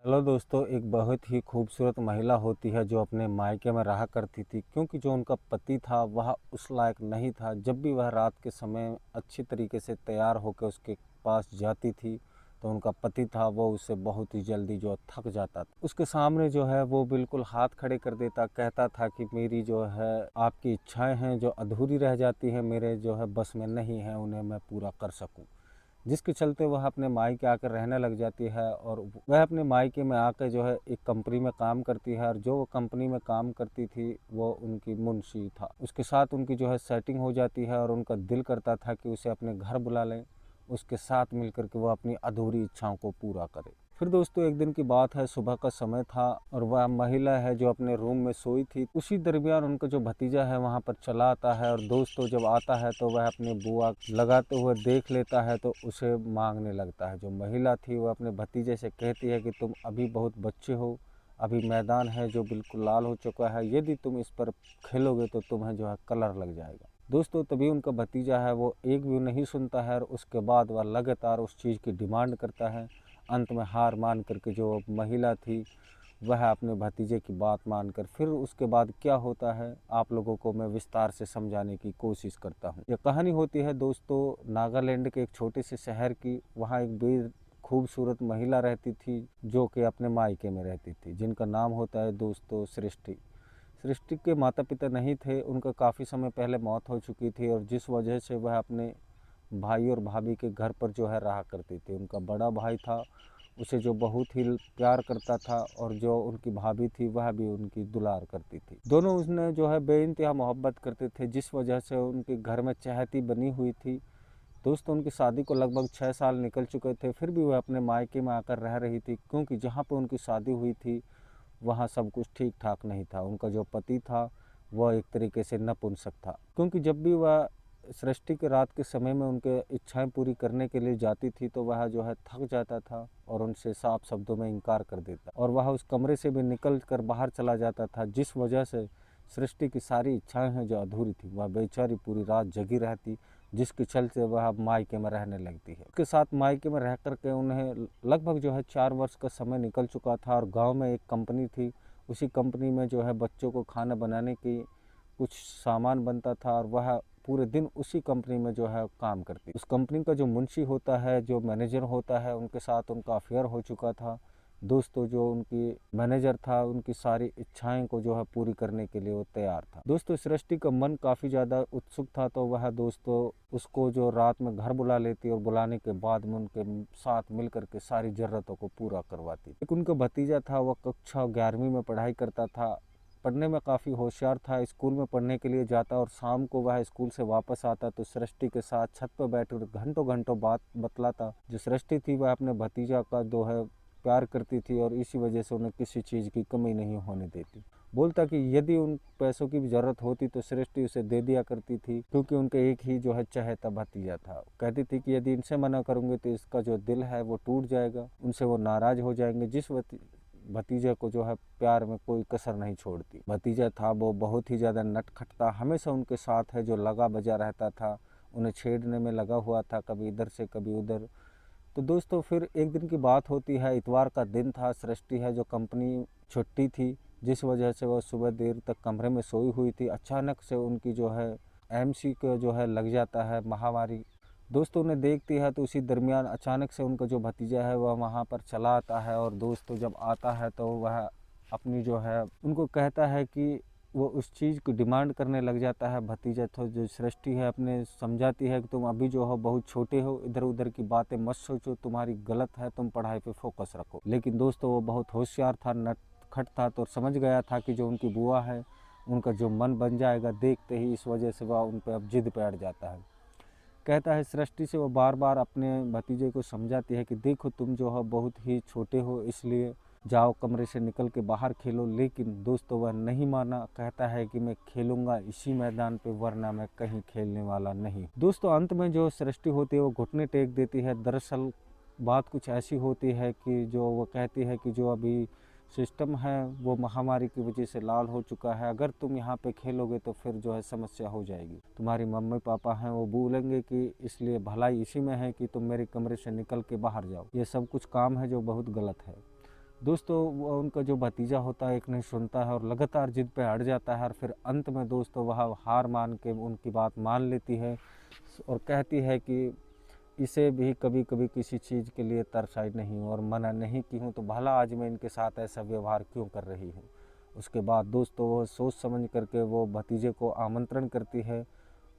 Hello दोस्तों, एक बहुत ही खूबसूरत महिला होती है जो अपने मायके में रहा करती थी, क्योंकि जो उनका पति था वह उस लायक नहीं था। जब भी वह रात के समय अच्छी तरीके से तैयार होकर उसके पास जाती थी तो उनका पति था वो उससे बहुत ही जल्दी जो थक जाता था। उसके सामने जो है वो बिल्कुल हाथ खड़े कर देता, कहता था कि मेरी जो है आपकी इच्छाएं हैं जो अधूरी रह जाती हैं, मेरे जो है बस में नहीं है उन्हें मैं पूरा कर सकूं। जिसके चलते वह अपने मायके आकर रहने लग जाती है और वह अपने मायके में आकर जो है एक कंपनी में काम करती है। और जो वो कंपनी में काम करती थी वो उनकी मुंशी था। उसके साथ उनकी जो है सेटिंग हो जाती है और उनका दिल करता था कि उसे अपने घर बुला लें, उसके साथ मिलकर के वो अपनी अधूरी इच्छाओं को पूरा करे। फिर दोस्तों एक दिन की बात है, सुबह का समय था और वह महिला है जो अपने रूम में सोई थी। उसी दरमियान उनका जो भतीजा है वहां पर चला आता है और दोस्तों जब आता है तो वह अपने बुआ लगाते हुए देख लेता है तो उसे मांगने लगता है। जो महिला थी वह अपने भतीजे से कहती है कि तुम अभी बहुत बच्चे हो, अभी मैदान है जो बिल्कुल लाल हो चुका है, यदि तुम इस पर खेलोगे तो तुम्हें जो है कलर लग जाएगा। दोस्तों तभी उनका भतीजा है वो एक भी नहीं सुनता है और उसके बाद वह लगातार उस चीज़ की डिमांड करता है। अंत में हार मान करके जो महिला थी वह अपने भतीजे की बात मानकर फिर उसके बाद क्या होता है आप लोगों को मैं विस्तार से समझाने की कोशिश करता हूँ। यह कहानी होती है दोस्तों नागालैंड के एक छोटे से शहर की। वहाँ एक बेहद खूबसूरत महिला रहती थी जो कि अपने मायके में रहती थी, जिनका नाम होता है दोस्तों सृष्टि। सृष्टि के माता पिता नहीं थे, उनका काफ़ी समय पहले मौत हो चुकी थी और जिस वजह से वह अपने भाई और भाभी के घर पर जो है रहा करती थी। उनका बड़ा भाई था, उसे जो बहुत ही प्यार करता था और जो उनकी भाभी थी वह भी उनकी दुलार करती थी। दोनों उसने जो है बेइंतहा मोहब्बत करते थे, जिस वजह से उनके घर में चहती बनी हुई थी। दोस्तों उनकी शादी को लगभग 6 साल निकल चुके थे, फिर भी वह अपने मायके में आकर रह रही थी, क्योंकि जहाँ पर उनकी शादी हुई थी वहाँ सब कुछ ठीक ठाक नहीं था। उनका जो पति था वह एक तरीके से नपुंसक था, क्योंकि जब भी वह सृष्टि के रात के समय में उनके इच्छाएं पूरी करने के लिए जाती थी तो वह जो है थक जाता था और उनसे साफ शब्दों में इनकार कर देता और वह उस कमरे से भी निकल कर बाहर चला जाता था, जिस वजह से सृष्टि की सारी इच्छाएं हैं जो अधूरी थी वह बेचारी पूरी रात जगी रहती, जिसके चलते वह अब मायके में रहने लगती है। उसके साथ मायके में रह करके उन्हें लगभग जो है 4 वर्ष का समय निकल चुका था और गांव में एक कंपनी थी। उसी कंपनी में जो है बच्चों को खाना बनाने की कुछ सामान बनता था और वह पूरे दिन उसी कंपनी में जो है काम करती। उस कंपनी का जो मुंशी होता है, जो मैनेजर होता है, उनके साथ उनका अफेयर हो चुका था। दोस्तों जो उनकी मैनेजर था उनकी सारी इच्छाएं को जो है पूरी करने के लिए वो तैयार था। दोस्तों सृष्टि का मन काफ़ी ज़्यादा उत्सुक था तो वह दोस्तों उसको जो रात में घर बुला लेती और बुलाने के बाद में उनके साथ मिलकर के सारी ज़रूरतों को पूरा करवाती। एक उनका भतीजा था, वह कक्षा 11वीं में पढ़ाई करता था, पढ़ने में काफ़ी होशियार था। स्कूल में पढ़ने के लिए जाता और शाम को वह स्कूल से वापस आता तो सृष्टि के साथ छत पर बैठ घंटों घंटों बात बतलाता। जो सृष्टि थी वह अपने भतीजा का जो है प्यार करती थी और इसी वजह से उन्हें किसी चीज़ की कमी नहीं होने देती। बोलता कि यदि उन पैसों की भी ज़रूरत होती तो सृष्टि उसे दे दिया करती थी, क्योंकि उनके एक ही जो है चहेता भतीजा था। कहती थी कि यदि इनसे मना करूँगी तो इसका जो दिल है वो टूट जाएगा, उनसे वो नाराज़ हो जाएंगे। जिस भतीजे को जो है प्यार में कोई कसर नहीं छोड़ती। भतीजा था वो बहुत ही ज़्यादा नटखट था, हमेशा उनके साथ है जो लगा बजा रहता था, उन्हें छेड़ने में लगा हुआ था, कभी इधर से कभी उधर। तो दोस्तों फिर एक दिन की बात होती है, इतवार का दिन था। सृष्टि है जो कंपनी छुट्टी थी, जिस वजह से वह सुबह देर तक कमरे में सोई हुई थी। अचानक से उनकी जो है एमसी को जो है लग जाता है महामारी। दोस्तों उन्हें देखती है तो उसी दरमियान अचानक से उनका जो भतीजा है वह वहाँ पर चला आता है और दोस्तों जब आता है तो वह अपनी जो है उनको कहता है कि वो उस चीज़ की डिमांड करने लग जाता है। भतीजा तो जो सृष्टि है अपने समझाती है कि तुम अभी जो हो बहुत छोटे हो, इधर उधर की बातें मत सोचो, तुम्हारी गलत है, तुम पढ़ाई पे फोकस रखो। लेकिन दोस्तों वो बहुत होशियार था, नटखट था, तो समझ गया था कि जो उनकी बुआ है उनका जो मन बन जाएगा देखते ही, इस वजह से वह उन पर अब जिद पे अड़ जाता है। कहता है सृष्टि से वो बार बार अपने भतीजे को समझाती है कि देखो तुम जो हो बहुत ही छोटे हो, इसलिए जाओ कमरे से निकल के बाहर खेलो। लेकिन दोस्तों वह नहीं माना, कहता है कि मैं खेलूंगा इसी मैदान पे, वरना मैं कहीं खेलने वाला नहीं। दोस्तों अंत में जो सृष्टि होती है वो घुटने टेक देती है। दरअसल बात कुछ ऐसी होती है कि जो वो कहती है कि जो अभी सिस्टम है वो महामारी की वजह से लाल हो चुका है, अगर तुम यहाँ पे खेलोगे तो फिर जो है समस्या हो जाएगी। तुम्हारी मम्मी पापा हैं वो बोलेंगे कि इसलिए भलाई इसी में है कि तुम मेरे कमरे से निकल के बाहर जाओ। ये सब कुछ काम है जो बहुत गलत है। दोस्तों वो उनका जो भतीजा होता है एक नहीं सुनता है और लगातार जिद पे अड़ जाता है और फिर अंत में दोस्तों वह हार मान के उनकी बात मान लेती है और कहती है कि इसे भी कभी कभी किसी चीज़ के लिए तरस आई नहीं हूँ और मना नहीं की हूँ, तो भला आज मैं इनके साथ ऐसा व्यवहार क्यों कर रही हूँ। उसके बाद दोस्तों वो सोच समझ करके वो भतीजे को आमंत्रण करती है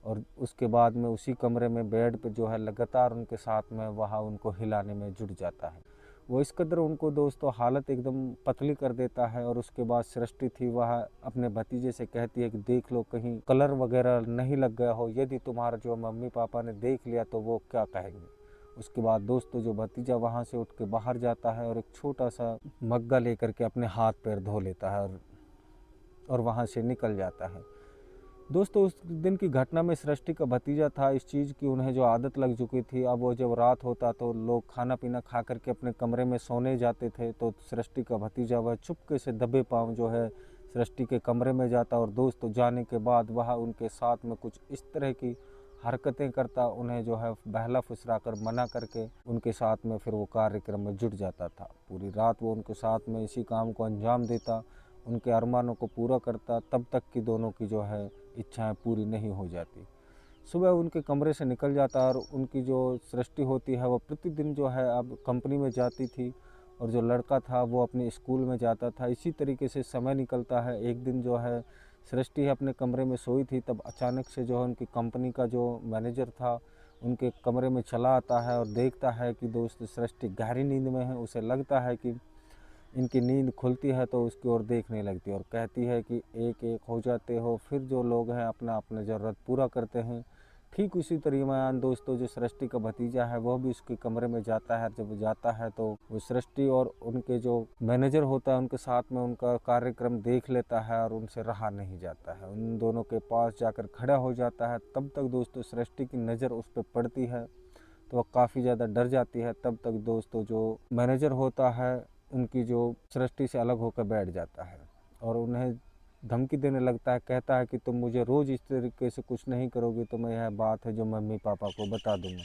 और उसके बाद में उसी कमरे में बेड पे जो है लगातार उनके साथ में वह उनको हिलाने में जुट जाता है। वो इस कदर उनको दोस्तों हालत एकदम पतली कर देता है और उसके बाद सृष्टि थी वह अपने भतीजे से कहती है कि देख लो कहीं कलर वगैरह नहीं लग गया हो, यदि तुम्हारा जो मम्मी पापा ने देख लिया तो वो क्या कहेंगे। उसके बाद दोस्तों जो भतीजा वहाँ से उठ के बाहर जाता है और एक छोटा सा मग्गा लेकर के अपने हाथ पैर धो लेता है और वहाँ से निकल जाता है। दोस्तों उस दिन की घटना में सृष्टि का भतीजा था, इस चीज़ की उन्हें जो आदत लग चुकी थी। अब वो जब रात होता तो लोग खाना पीना खा करके अपने कमरे में सोने जाते थे, तो सृष्टि का भतीजा वह चुपके से दबे पाँव जो है सृष्टि के कमरे में जाता और दोस्तों जाने के बाद वह उनके साथ में कुछ इस तरह की हरकतें करता, उन्हें जो है बहला फुसला कर मना करके उनके साथ में फिर वो कार्यक्रम में जुट जाता था। पूरी रात वो उनके साथ में इसी काम को अंजाम देता, उनके अरमानों को पूरा करता, तब तक कि दोनों की जो है इच्छाएं पूरी नहीं हो जाती। सुबह उनके कमरे से निकल जाता और उनकी जो सृष्टि होती है वो प्रतिदिन जो है अब कंपनी में जाती थी और जो लड़का था वो अपने स्कूल में जाता था। इसी तरीके से समय निकलता है। एक दिन जो है सृष्टि अपने कमरे में सोई थी, तब अचानक से जो है उनकी कंपनी का जो मैनेजर था उनके कमरे में चला आता है और देखता है कि दोस्त सृष्टि गहरी नींद में है। उसे लगता है कि इनकी नींद खुलती है तो उसकी ओर देखने लगती है और कहती है कि एक एक हो जाते हो। फिर जो लोग हैं अपना अपना ज़रूरत पूरा करते हैं। ठीक उसी तरीके दोस्तों जो सृष्टि का भतीजा है वह भी उसके कमरे में जाता है। जब वो जाता है तो वो सृष्टि और उनके जो मैनेजर होता है उनके साथ में उनका कार्यक्रम देख लेता है और उनसे रहा नहीं जाता है, उन दोनों के पास जाकर खड़ा हो जाता है। तब तक दोस्तों सृष्टि की नज़र उस पर पड़ती है तो वह काफ़ी ज़्यादा डर जाती है। तब तक दोस्तों जो मैनेजर होता है उनकी जो सृष्टि से अलग होकर बैठ जाता है और उन्हें धमकी देने लगता है, कहता है कि तुम मुझे रोज़ इस तरीके से कुछ नहीं करोगे तो मैं यह बात है जो मम्मी पापा को बता दूंगा।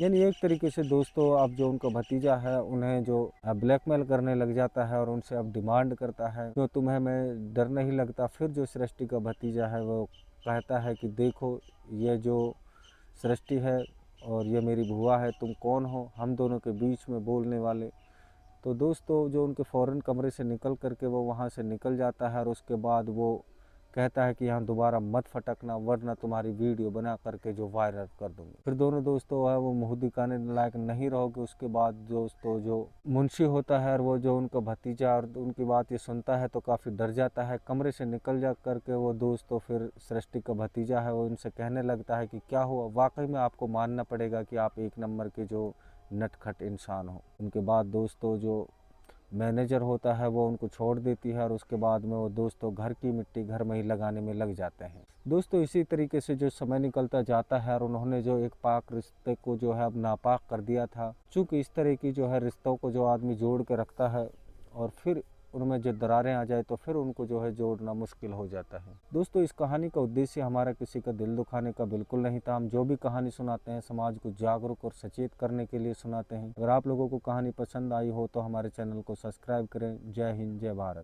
यानी एक तरीके से दोस्तों अब जो उनका भतीजा है उन्हें जो ब्लैकमेल करने लग जाता है और उनसे अब डिमांड करता है, क्यों तुम्हें मैं डर नहीं लगता। फिर जो सृष्टि का भतीजा है वो कहता है कि देखो ये जो सृष्टि है और ये मेरी बुआ है, तुम कौन हो हम दोनों के बीच में बोलने वाले। तो दोस्तों जो उनके फ़ौरन कमरे से निकल करके वो वहाँ से निकल जाता है और उसके बाद वो कहता है कि यहाँ दोबारा मत फटकना वरना तुम्हारी वीडियो बना करके जो वायरल कर दूंगी। फिर दोनों दोस्तों है वो मुँह दिखाने लायक नहीं रहोगे। उसके बाद दोस्तों जो मुंशी होता है और वो जो उनका भतीजा और उनकी बात ये सुनता है तो काफ़ी डर जाता है। कमरे से निकल जा करके वो दोस्तों फिर सृष्टि का भतीजा है वो उनसे कहने लगता है कि क्या हुआ, वाकई में आपको मानना पड़ेगा कि आप एक नंबर के जो नटखट इंसान हो। उनके बाद दोस्तों जो मैनेजर होता है वो उनको छोड़ देती है और उसके बाद में वो दोस्तों घर की मिट्टी घर में ही लगाने में लग जाते हैं। दोस्तों इसी तरीके से जो समय निकलता जाता है और उन्होंने जो एक पाक रिश्ते को जो है अब नापाक कर दिया था। चूँकि इस तरह की जो है रिश्तों को जो आदमी जोड़ के रखता है और फिर उनमें जो दरारें आ जाए तो फिर उनको जो है जोड़ना मुश्किल हो जाता है। दोस्तों इस कहानी का उद्देश्य हमारा किसी का दिल दुखाने का बिल्कुल नहीं था। हम जो भी कहानी सुनाते हैं समाज को जागरूक और सचेत करने के लिए सुनाते हैं। अगर आप लोगों को कहानी पसंद आई हो तो हमारे चैनल को सब्सक्राइब करें। जय हिंद, जय भारत।